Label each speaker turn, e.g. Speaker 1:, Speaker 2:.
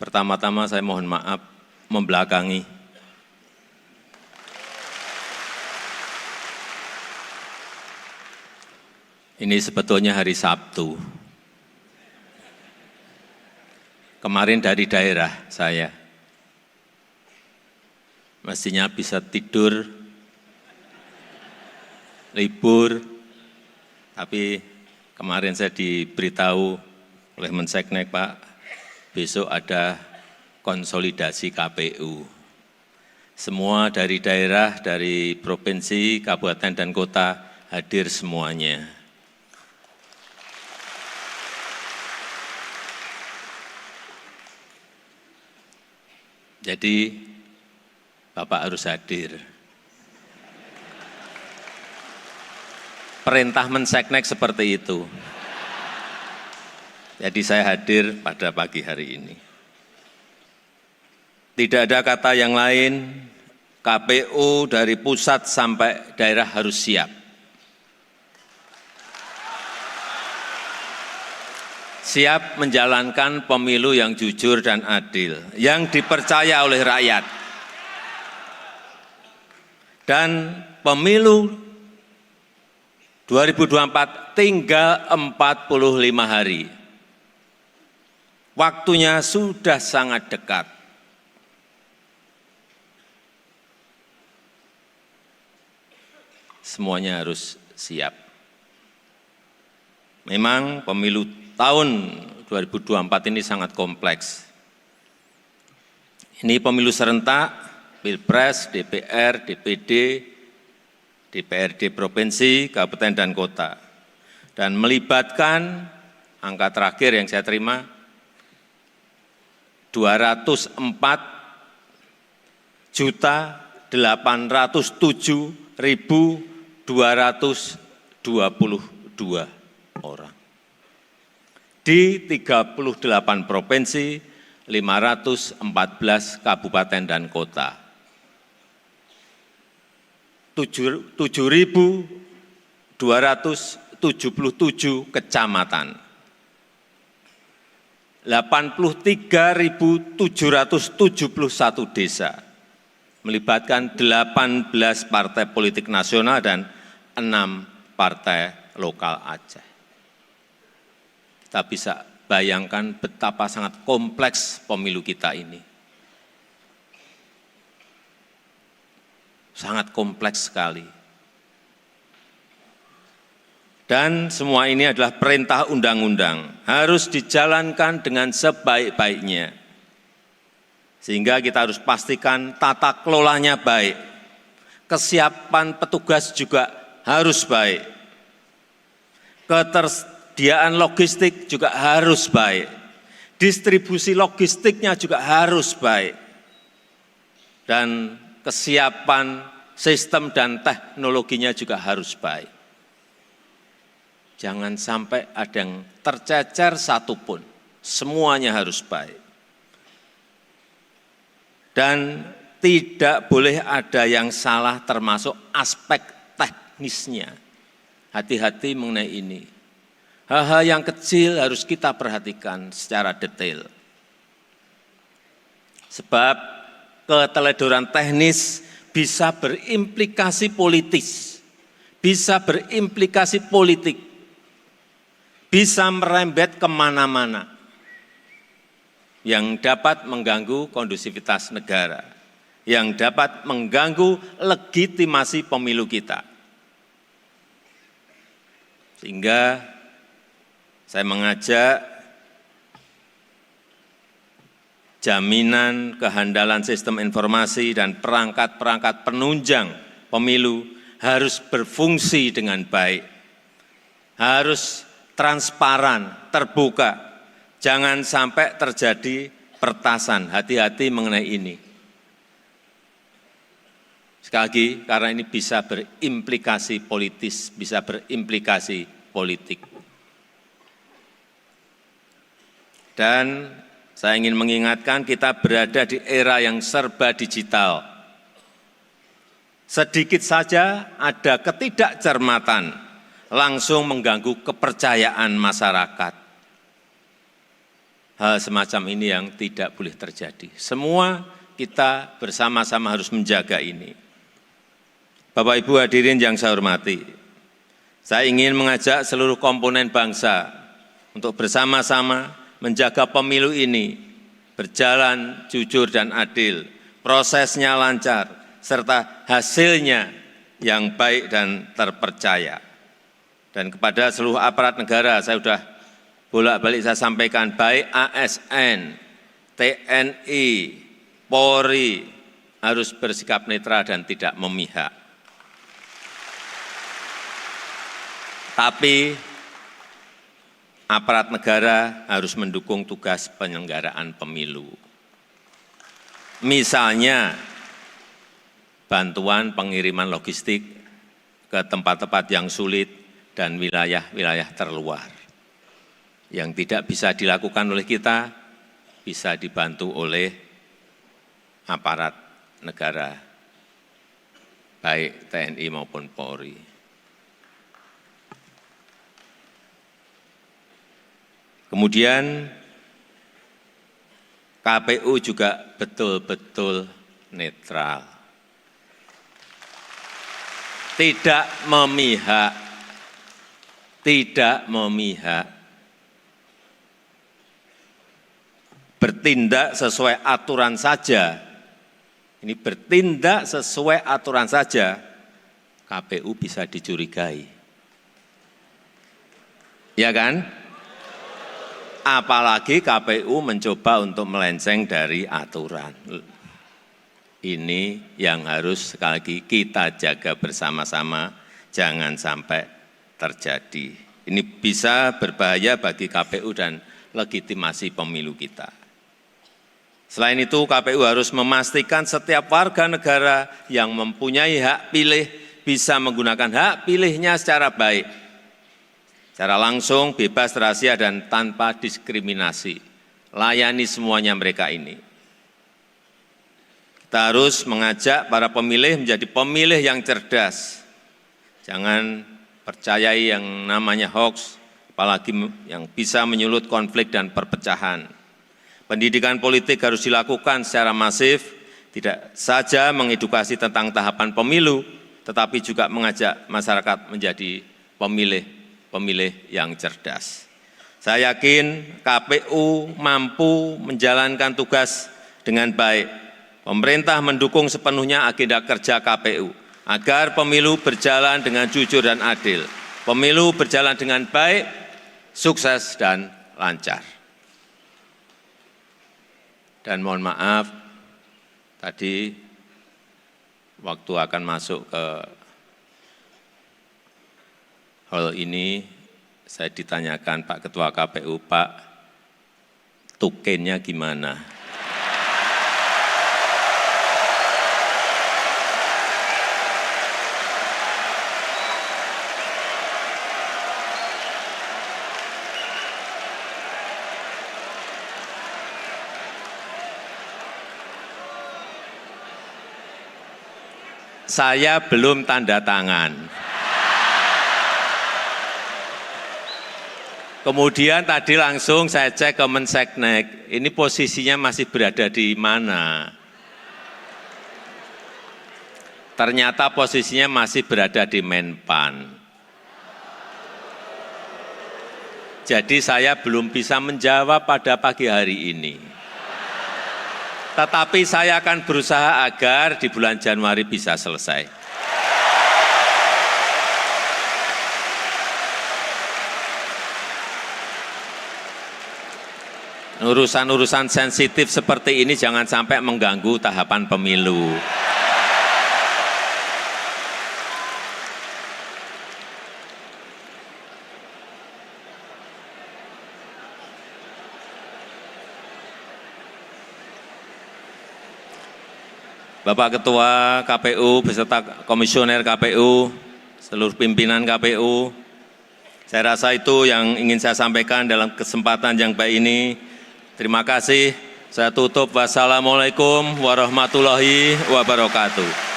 Speaker 1: Pertama-tama saya mohon maaf membelakangi. Ini sebetulnya hari Sabtu. Kemarin dari daerah saya. Mestinya bisa tidur, libur, tapi kemarin saya diberitahu oleh Menseknek, Pak, besok ada konsolidasi KPU. Semua dari daerah, dari provinsi, kabupaten, dan kota hadir semuanya. Jadi, Bapak harus hadir. Perintah Menseknek seperti itu. Jadi saya hadir pada pagi hari ini. Tidak ada kata yang lain, KPU dari pusat sampai daerah harus siap. Siap menjalankan pemilu yang jujur dan adil, yang dipercaya oleh rakyat. Dan pemilu 2024 tinggal 45 hari. Waktunya sudah sangat dekat. Semuanya harus siap. Memang pemilu tahun 2024 ini sangat kompleks. Ini pemilu serentak, Pilpres, DPR, DPD, DPRD provinsi, kabupaten, dan kota. Dan melibatkan angka terakhir yang saya terima, 204.807.222 orang. Di 38 provinsi, 514 kabupaten dan kota. 7.277 kecamatan, 83.771 desa, melibatkan 18 partai politik nasional dan 6 partai lokal Aceh. Kita bisa bayangkan betapa sangat kompleks pemilu kita ini. Sangat kompleks sekali. Dan semua ini adalah perintah undang-undang, harus dijalankan dengan sebaik-baiknya. Sehingga kita harus pastikan tata kelolanya baik, kesiapan petugas juga harus baik, ketersediaan logistik juga harus baik, distribusi logistiknya juga harus baik, dan kesiapan sistem dan teknologinya juga harus baik. Jangan sampai ada yang tercecer satupun, semuanya harus baik. Dan tidak boleh ada yang salah termasuk aspek teknisnya. Hati-hati mengenai ini. Hal-hal yang kecil harus kita perhatikan secara detail. Sebab keteledoran teknis bisa berimplikasi politis, bisa berimplikasi politik, bisa merembet kemana-mana yang dapat mengganggu kondusivitas negara, yang dapat mengganggu legitimasi pemilu kita. Sehingga saya mengajak jaminan kehandalan sistem informasi dan perangkat-perangkat penunjang pemilu harus berfungsi dengan baik, harus transparan, terbuka, jangan sampai terjadi pertasan, hati-hati mengenai ini. Sekali lagi, karena ini bisa berimplikasi politis, bisa berimplikasi politik. Dan saya ingin mengingatkan kita berada di era yang serba digital. Sedikit saja ada ketidakcermatan, langsung mengganggu kepercayaan masyarakat. hal semacam ini yang tidak boleh terjadi. Semua kita bersama-sama harus menjaga ini. Bapak Ibu hadirin yang saya hormati, saya ingin mengajak seluruh komponen bangsa untuk bersama-sama menjaga pemilu ini berjalan jujur dan adil, prosesnya lancar, serta hasilnya yang baik dan terpercaya. Dan kepada seluruh aparat negara, saya sudah bolak-balik saya sampaikan, baik ASN, TNI, Polri, harus bersikap netral dan tidak memihak. Tapi aparat negara harus mendukung tugas penyelenggaraan pemilu. Misalnya, bantuan pengiriman logistik ke tempat-tempat yang sulit dan wilayah-wilayah terluar. Yang tidak bisa dilakukan oleh kita, bisa dibantu oleh aparat negara, baik TNI maupun Polri. Kemudian KPU juga betul-betul netral, tidak memihak, bertindak sesuai aturan saja. Ini bertindak sesuai aturan saja, KPU bisa dicurigai. Ya kan? Apalagi KPU mencoba untuk melenceng dari aturan. Ini yang harus sekali lagi kita jaga bersama-sama, jangan sampai terjadi. Ini bisa berbahaya bagi KPU dan legitimasi pemilu kita. Selain itu, KPU harus memastikan setiap warga negara yang mempunyai hak pilih bisa menggunakan hak pilihnya secara baik, secara langsung, bebas, rahasia, dan tanpa diskriminasi. Layani semuanya mereka ini. Kita harus mengajak para pemilih menjadi pemilih yang cerdas. Jangan percayai yang namanya hoax, apalagi yang bisa menyulut konflik dan perpecahan. Pendidikan politik harus dilakukan secara masif, tidak saja mengedukasi tentang tahapan pemilu, tetapi juga mengajak masyarakat menjadi pemilih yang cerdas. Saya yakin KPU mampu menjalankan tugas dengan baik. Pemerintah mendukung sepenuhnya agenda kerja KPU agar pemilu berjalan dengan jujur dan adil. Pemilu berjalan dengan baik, sukses dan lancar. Dan mohon maaf, tadi waktu akan masuk ke hal ini, saya ditanyakan Pak Ketua KPU, Pak, tukennya gimana? Saya belum tanda tangan. Kemudian tadi langsung saya cek ke Menseknek, ini posisinya masih berada di mana? Ternyata posisinya masih berada di Menpan. Jadi saya belum bisa menjawab pada pagi hari ini. Tetapi saya akan berusaha agar di bulan Januari bisa selesai. Urusan-urusan sensitif seperti ini jangan sampai mengganggu tahapan pemilu. Bapak Ketua KPU beserta Komisioner KPU, seluruh pimpinan KPU, saya rasa itu yang ingin saya sampaikan dalam kesempatan yang baik ini. Terima kasih. Saya tutup. Wassalamualaikum warahmatullahi wabarakatuh.